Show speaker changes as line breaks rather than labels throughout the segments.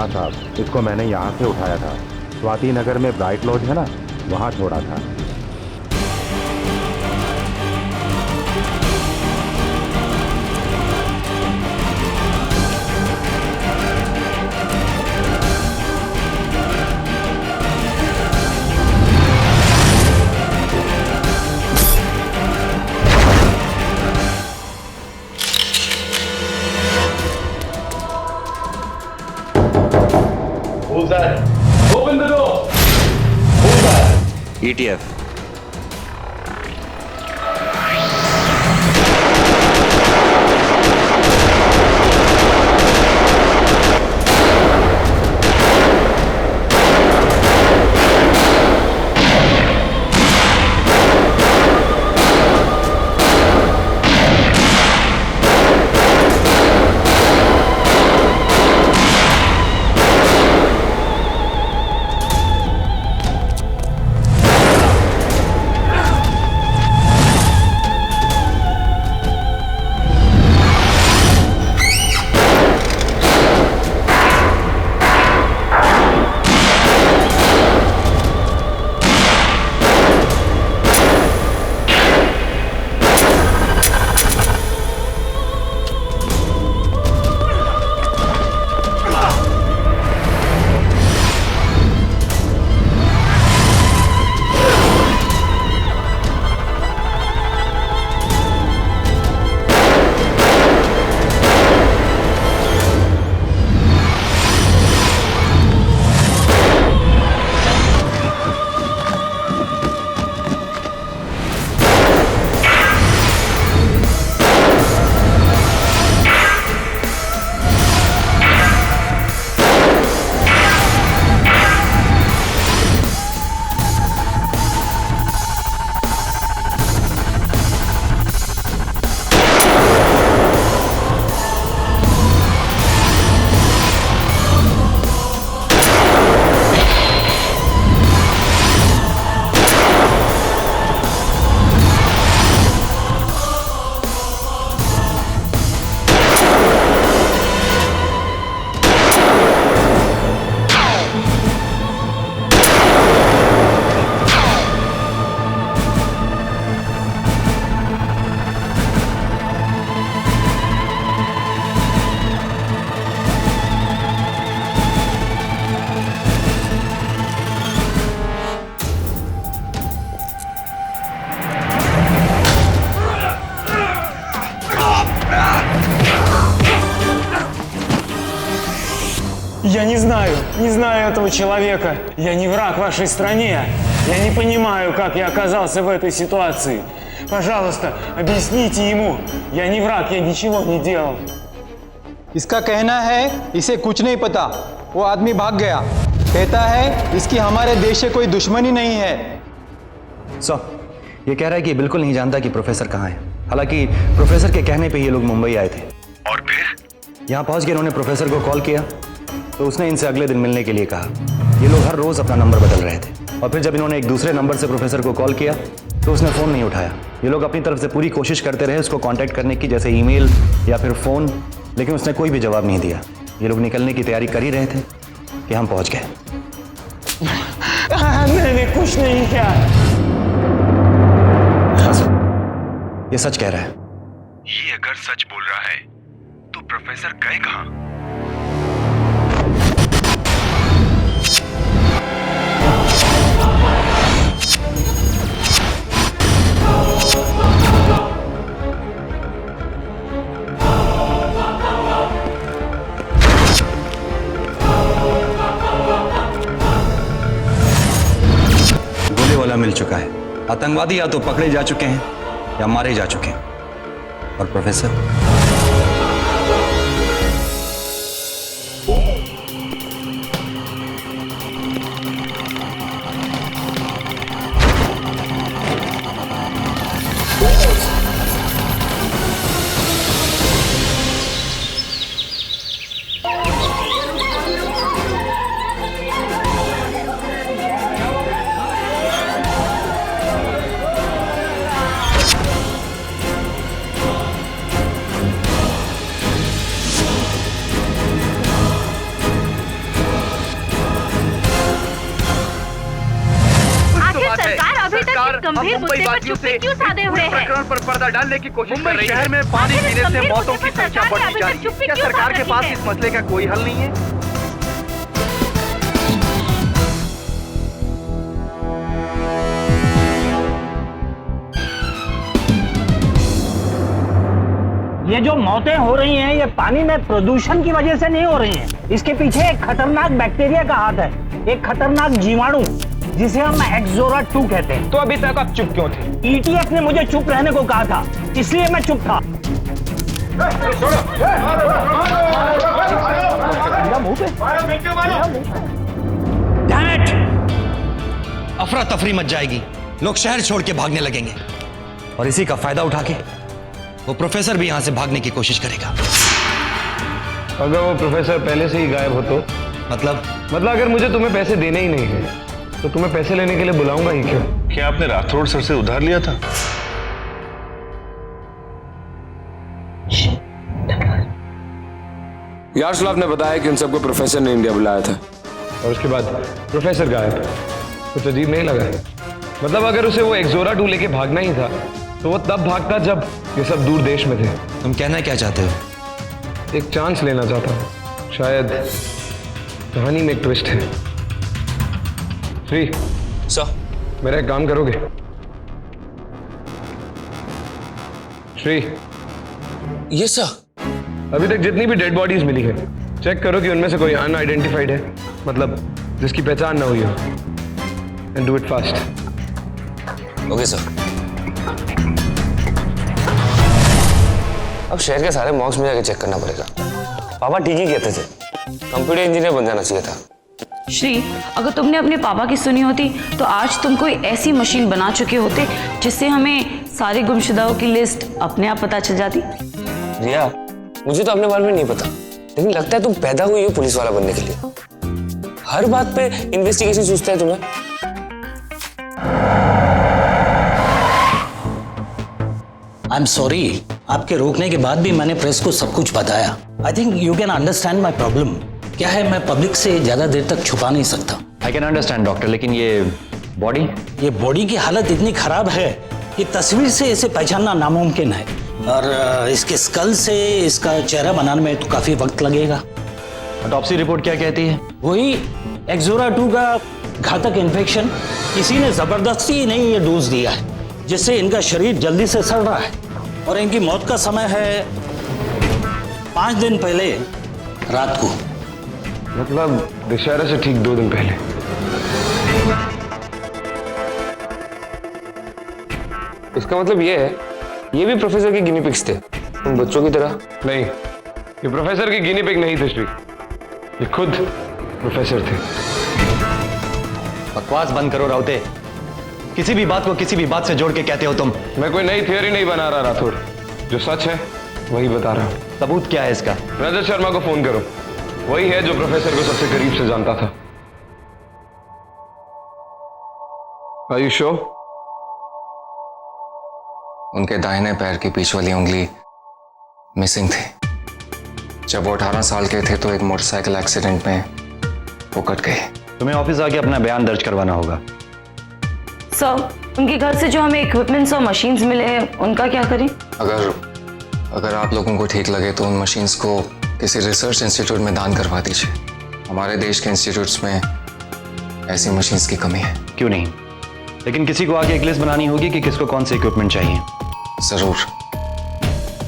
हाँ साहब, इसको मैंने यहाँ से उठाया था। स्वाति नगर में ब्राइट लॉज है ना, वहाँ छोड़ा था।
Who's that? Open the door! Who's that?
ETF।
Я не знаю этого человека. Я не враг вашей стране. Я не понимаю, как я оказался в этой ситуации. Пожалуйста, объясните ему. Я не враг, я ничего не делал.
इसका कहना है इसे कुछ नहीं पता, वो आदमी भाग गया। कहता है इसकी हमारे देश से कोई दुश्मनी नहीं है।
ये कह रहा है कि बिल्कुल नहीं जानता कि प्रोफेसर कहाँ है। हालांकि प्रोफेसर के कहने पे ये लोग मुंबई आए थे और फिर यहाँ पहुँच के इन्होंने प्रोफेसर को कॉल किया तो उसने इनसे अगले दिन मिलने के लिए कहा। ये लोग हर रोज अपना नंबर बदल रहे थे और फिर जब इन्होंने एक दूसरे नंबर से प्रोफेसर को कॉल किया तो उसने फ़ोन नहीं उठाया। ये लोग अपनी तरफ से पूरी कोशिश करते रहे उसको कांटेक्ट करने की, जैसे ईमेल या फिर फ़ोन, लेकिन उसने कोई भी जवाब नहीं दिया। ये लोग निकलने की तैयारी कर ही रहे थे कि हम पहुंच गए।
मैंने कुछ नहीं किया।
हाँ सर, ये सच कह रहा है।
ये अगर सच बोल रहा है तो प्रोफेसर गए कहाँ?
गोले वाला मिल चुका है। आतंकवादी या तो पकड़े जा चुके हैं या मारे जा चुके हैं। और प्रोफेसर
गंभीर मुद्दे पर चुप्पी क्यों साधे हुए हैं?
प्रकरण पर पर्दा डालने की कोशिश कर रही है।
शहर में पानी पीने से मौतों की संख्या बढ़ती जा रही है। क्या सरकार के पास इस
मसले का कोई हल नहीं है?
ये जो मौतें हो रही हैं ये पानी में प्रदूषण की वजह से नहीं हो रही हैं। इसके पीछे एक खतरनाक बैक्टीरिया का हाथ है, एक खतरनाक जीवाणु जिसे हम एक्सोरा 2 कहते हैं।
तो अभी तक आप चुप क्यों थे?
ईटीएफ ने मुझे चुप रहने को कहा था, इसलिए मैं चुप था।
अफरा तफरी मच जाएगी, लोग शहर छोड़ के भागने लगेंगे और इसी का फायदा उठा के वो प्रोफेसर भी यहां से भागने की कोशिश करेगा।
अगर वो प्रोफेसर पहले से ही गायब हो तो?
मतलब
अगर मुझे तुम्हें पैसे देने ही नहीं है तो तुम्हें पैसे लेने के लिए बुलाऊंगा ही क्यों?
क्या आपने राठौड़ सर से उधार लिया था?
यारसलाफ ने बताया कि उन सबको प्रोफेसर ने इंडिया बुलाया था
और उसके बाद प्रोफेसर गायब। कुछ अजीब नहीं लगा? मतलब अगर उसे वो एक्सोरा 2 लेके भागना ही था तो वो तब भागता जब ये सब दूर देश में थे।
तुम कहना क्या चाहते हो?
एक चांस लेना चाहता हूँ, शायद कहानी में एक ट्विस्ट है। श्री
सर,
मेरा एक काम करोगे? श्री,
ये सर,
अभी तक जितनी भी डेड बॉडीज मिली है चेक करो कि उनमें से कोई अनआइडेंटिफाइड है, मतलब जिसकी पहचान ना हुई हो। And do it fast.
Okay sir. अब शहर के सारे मॉक्स में जाके चेक करना पड़ेगा। पापा ठीक ही कहते थे, कंप्यूटर इंजीनियर बन जाना चाहिए था।
श्री, अगर तुमने अपने पापा की सुनी होती तो आज तुम कोई ऐसी मशीन बना चुके होते जिससे हमें सारे गुमशुदाओं की लिस्ट अपने आप पता चल जाती।
रिया, मुझे तो अपने बारे में नहीं पता, लेकिन लगता है तुम पैदा हुई हो पुलिस वाला बनने के लिए। हर बात पे इन्वेस्टिगेशन सूझता है तुम्हें।
आई एम सॉरी, आपके रोकने के बाद भी मैंने प्रेस को सब कुछ बताया। I think you can understand my problem. क्या है, मैं पब्लिक से ज्यादा देर तक छुपा नहीं सकता।
आई कैन अंडरस्टैंड डॉक्टर, लेकिन ये बॉडी
की हालत इतनी खराब है कि तस्वीर से इसे पहचानना नामुमकिन है, और इसके स्कल से इसका चेहरा बनाने में तो काफी वक्त लगेगा।
ऑटोप्सी रिपोर्ट क्या कहती है?
वही एक्सोरा 2 का घातक इन्फेक्शन। किसी ने जबरदस्ती नहीं ये डोज दिया है, जिससे इनका शरीर जल्दी से सड़ रहा है, और इनकी मौत का समय है 5 दिन पहले रात को।
मतलब दशहरा से ठीक 2 दिन पहले।
इसका मतलब ये है, ये भी प्रोफेसर के गिनी पिग्स थे, उन बच्चों की तरह?
नहीं, ये प्रोफेसर की गिनी पिग नहीं थे श्री, ये खुद प्रोफेसर थे।
बकवास बंद करो राउते। किसी भी बात को किसी भी बात से जोड़ के कहते हो तुम।
मैं कोई नई थियोरी नहीं बना रहा राठौड़, जो सच है वही बता रहा हूँ।
सबूत क्या है इसका?
रजत शर्मा को फोन करो, वही है जो प्रोफेसर को सबसे करीब से जानता था। Are you sure?
उनके दाहिने पैर की पीछ वाली उंगली मिसिंग थी। जब वो 18 साल के थे तो एक मोटरसाइकिल एक्सीडेंट में वो कट गए।
तुम्हें ऑफिस आके अपना बयान दर्ज करवाना होगा।
सर, उनके घर से जो हमें इक्विपमेंट्स और मशीन्स मिले हैं उनका क्या करें?
अगर आप लोगों को ठीक लगे तो उन मशीन्स को किसी रिसर्च इंस्टीट्यूट में दान करवा दीजिए। हमारे देश के इंस्टीट्यूट्स में ऐसी मशीन्स की कमी है।
क्यों नहीं, लेकिन किसी को आगे एक लिस्ट बनानी होगी कि किसको कौन से इक्विपमेंट चाहिए।
जरूर,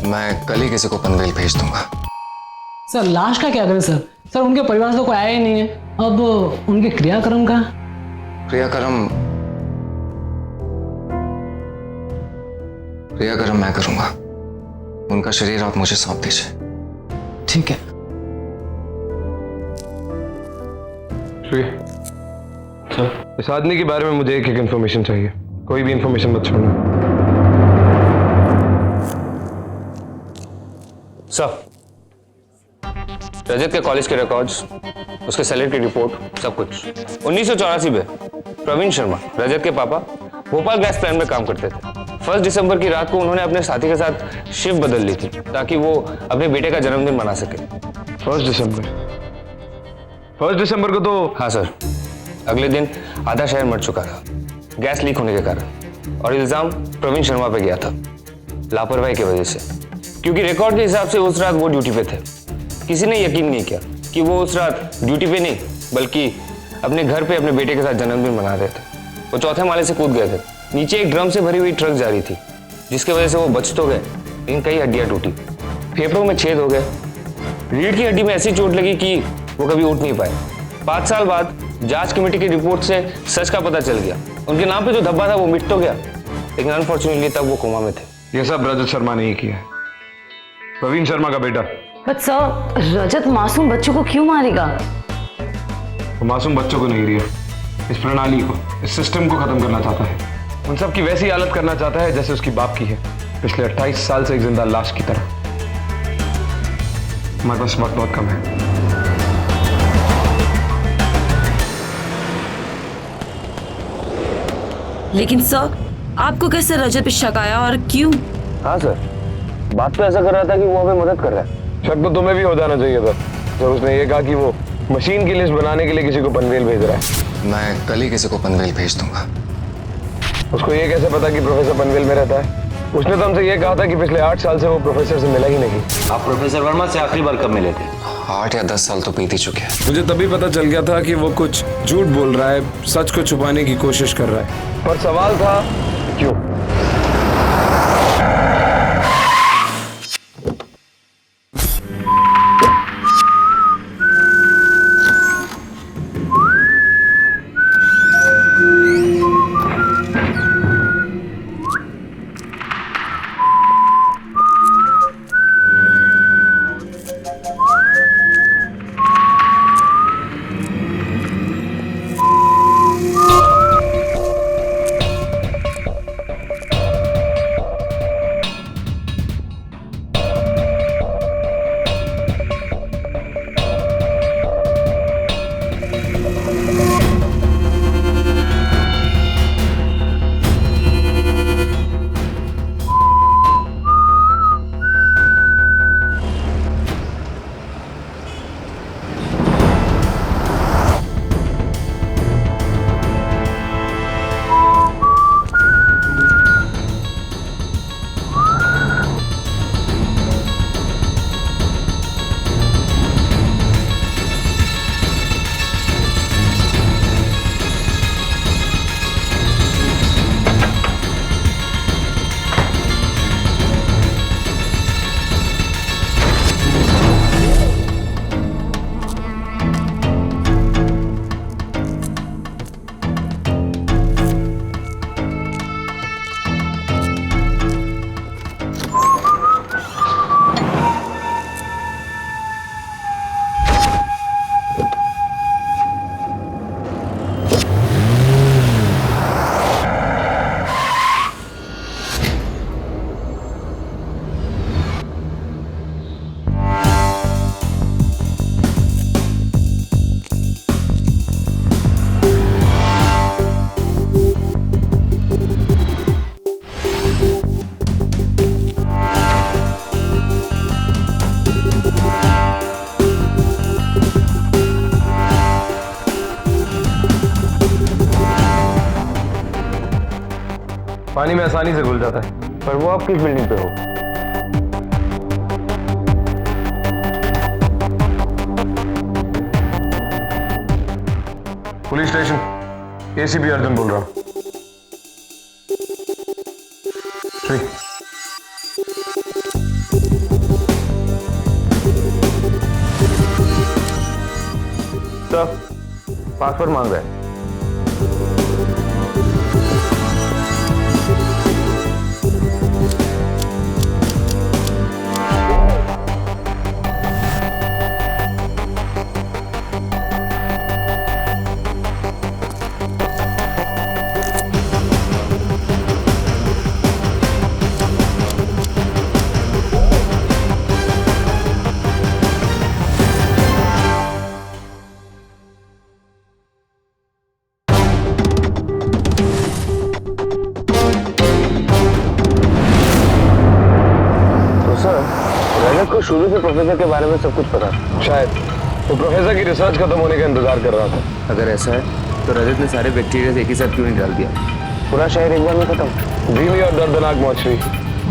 मैं कल ही किसी को पनवेल भेज दूंगा।
सर, लाश का क्या करें सर? सर, उनके परिवार से कोई आया ही नहीं है। अब उनके क्रियाक्रम का?
क्रियाक्रम मैं करूंगा। उनका शरीर आप मुझे सौंप दीजिए।
ठीक है।
श्री, इस आदमी के बारे में मुझे एक इंफॉर्मेशन चाहिए, कोई भी इंफॉर्मेशन मत छोड़ना।
सर, रजत के कॉलेज के रिकॉर्ड्स, उसके सैलरी की रिपोर्ट, सब कुछ। 1984 में प्रवीण शर्मा, रजत के पापा, भोपाल गैस प्लांट में काम करते थे। 1 दिसंबर की रात को उन्होंने अपने साथी के साथ शिफ्ट बदल ली थी ताकि वो अपने बेटे का जन्मदिन मना सके।
1 दिसंबर को तो?
हाँ सर, अगले दिन आधा शहर मर चुका था गैस लीक होने के कारण। और इल्जाम प्रवीण शर्मा पे गया था लापरवाही की वजह से, क्योंकि रिकॉर्ड के हिसाब से उस रात वो ड्यूटी पे थे। किसी ने यकीन नहीं किया कि वो उस रात ड्यूटी पे नहीं बल्कि अपने घर पे अपने बेटे के साथ जन्मदिन मना रहे थे। वो चौथे माले से कूद गए थे। नीचे एक ड्रम से भरी हुई ट्रक जा रही थी, जिसकी वजह से वो बच तो गए लेकिन कई हड्डियां टूटी, फेफड़ों में छेद हो गए, रीढ़ की हड्डी में ऐसी चोट लगी कि वो कभी उठ नहीं पाए। 5 साल बाद जांच कमेटी की रिपोर्ट से सच का पता चल गया। उनके नाम पे जो धब्बा था वो मिट तो गया, लेकिन अनफॉर्चुनेटली तब वो कोमा में थे।
ये सब रजत शर्मा ने ही किया है, प्रवीण शर्मा का बेटा।
बट सर, रजत मासूम बच्चों को क्यों मारेगा?
वो मासूम बच्चों को नहीं रिया, इस प्रणाली को, इस सिस्टम को खत्म करना चाहता है। उन सब की वैसी हालत करना चाहता है जैसे उसकी बाप की है, पिछले 28 साल से एक जिंदा लाश की तरह। हमारे पास वक्त बहुत कम है।
लेकिन सर, आपको कैसे रजत पे शक आया और क्यों?
हाँ सर, बात तो ऐसा कर रहा था कि वो हमें मदद कर रहा है।
शक तो तुम्हें भी हो जाना चाहिए था जब उसने ये कहा कि वो मशीन की लिस्ट बनाने के लिए किसी को पनवेल भेज रहा है।
मैं कल ही किसी को पनवेल भेज दूंगा।
उसको ये कैसे पता कि प्रोफेसर पनवेल में रहता है? उसने तो हमसे ये कहा था कि पिछले 8 साल से वो प्रोफेसर से मिला ही नहीं।
आप प्रोफेसर वर्मा से आखिरी बार कब मिले थे?
8 या 10 साल तो बीत ही चुके हैं।
मुझे तभी पता चल गया था कि वो कुछ झूठ बोल रहा है, सच को छुपाने की कोशिश कर रहा है। पर सवाल था क्यों? पानी में आसानी से घुल जाता है।
पर वो आप किस बिल्डिंग पे हो?
पुलिस स्टेशन, एसीपी अर्जुन बोल रहा हूं।
सर, पासवर्ड मांग रहा है। रजत को शुरू से प्रोफेसर के बारे में सब कुछ पता था।
शायद वो प्रोफेसर की रिसर्च खत्म होने का इंतजार कर रहा था।
अगर ऐसा है तो रजत ने सारे बैक्टीरिया एक ही साथ क्यों नहीं डाल दिया? पूरा शहर एक बार में खत्म।
धीमी और दर्दनाक मौत हुई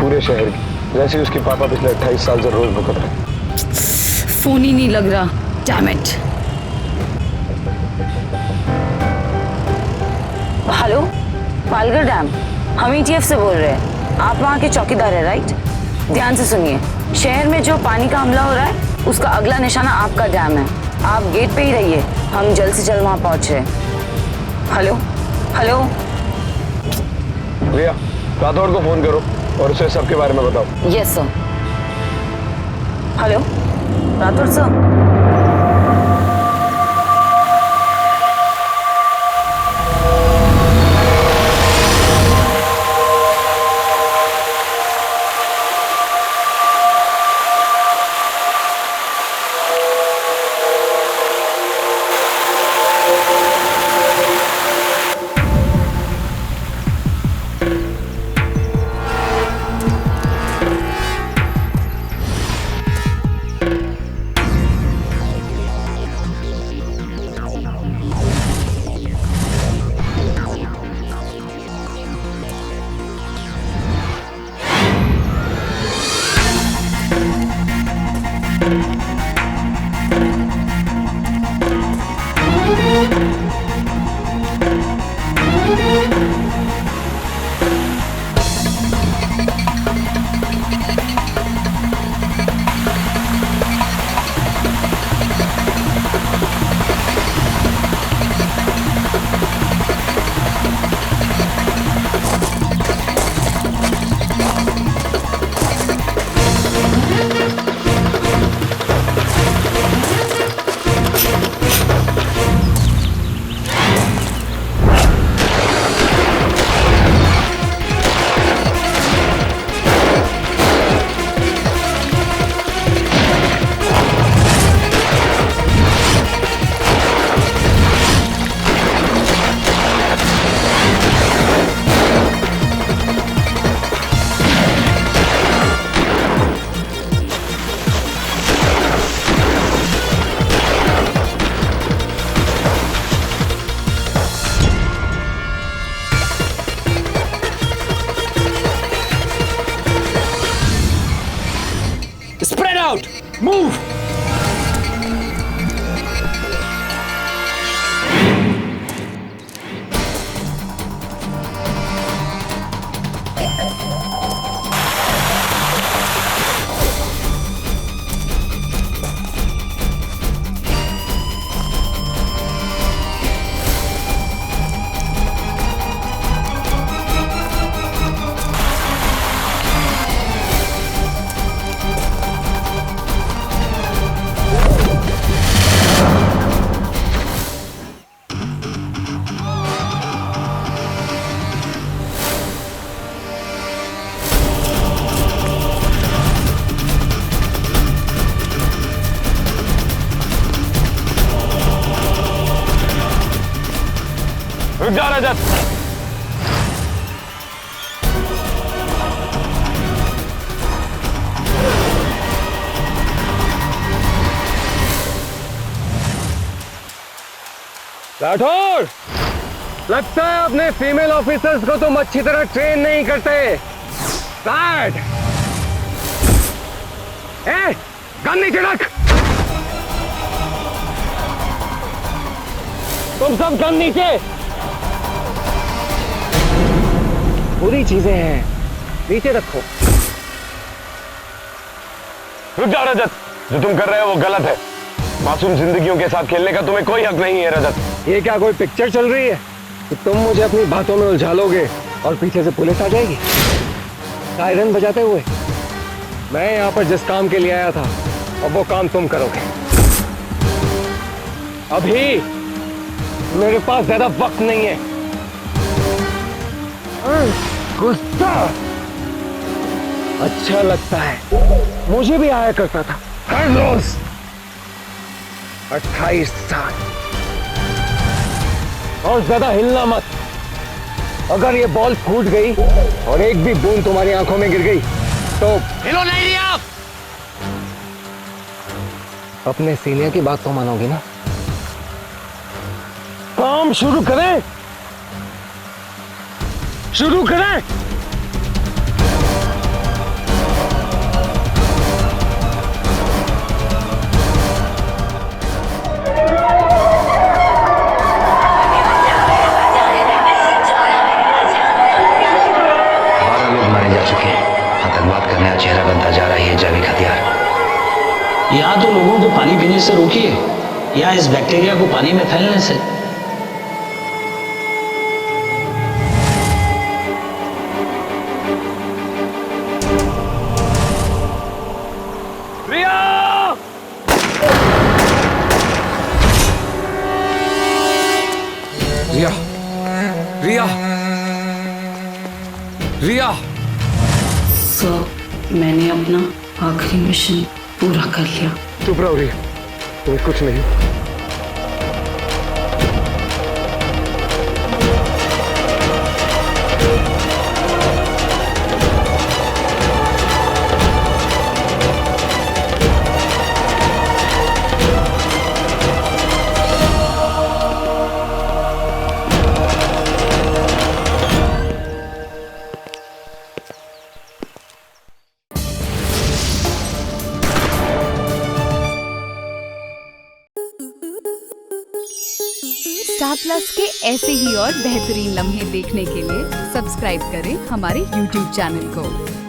पूरे शहर की, जैसे उसके पापा पिछले 28 साल से रोज भुगत रहे।
फोन ही नहीं लग रहा, damn it. Hello, Palghar dam, हम ETF से बोल रहे हैं। आप वहाँ के चौकीदार है राइट? ध्यान से सुनिए, शहर में जो पानी का हमला हो रहा है उसका अगला निशाना आपका डैम है। आप गेट पे ही रहिए, हम जल्द से जल्द वहाँ पहुँच रहे हैं। हेलो हेलो
रिया, राठौड़ को फोन करो और उसे सबके बारे में बताओ।
Yes sir. Hello Rathore sir.
Spread out! Move!
रुक जा रजत। राठौर, लगता है अपने फीमेल ऑफिसर्स को तुम अच्छी तरह ट्रेन नहीं करते। स्टार्ट। गन नीचे रख। तुम सब गन नीचे। पूरी चीजें हैं, नीचे रखो। रुक जा रजत, जो तुम कर रहे हो वो गलत है। मासूम जिंदगियों के साथ खेलने का तुम्हें कोई हक नहीं है रजत। ये क्या कोई पिक्चर चल रही है कि तुम मुझे अपनी बातों में उलझा लोगे और पीछे से पुलिस आ जाएगी सायरन बजाते हुए? मैं यहाँ पर जिस काम के लिए आया था अब वो काम तुम करोगे। अभी मेरे पास ज्यादा वक्त नहीं है। गुस्सा अच्छा लगता है, मुझे भी आया करता था हर रोज। 28 साल। और ज्यादा हिलना मत। अगर ये बॉल फूट गई और एक भी बूंद तुम्हारी आंखों में गिर गई तो
हिलो नहीं रही आप।
अपने सीनियर की बात तो मानोगी ना? काम शुरू करें। शुरू करें।
आतंकवाद करने का चेहरा बनता जा रहा है ये जैविक हथियार।
या तो लोगों को पानी पीने से रोकिए या इस बैक्टीरिया को पानी में फैलने से।
रिया, रिया, रिया।
मैंने अपना आखिरी मिशन पूरा कर लिया।
चुप रहो रिया, तुम्हें कुछ नहीं।
स्टार प्लस के ऐसे ही और बेहतरीन लम्हे देखने के लिए सब्सक्राइब करें हमारे YouTube चैनल को।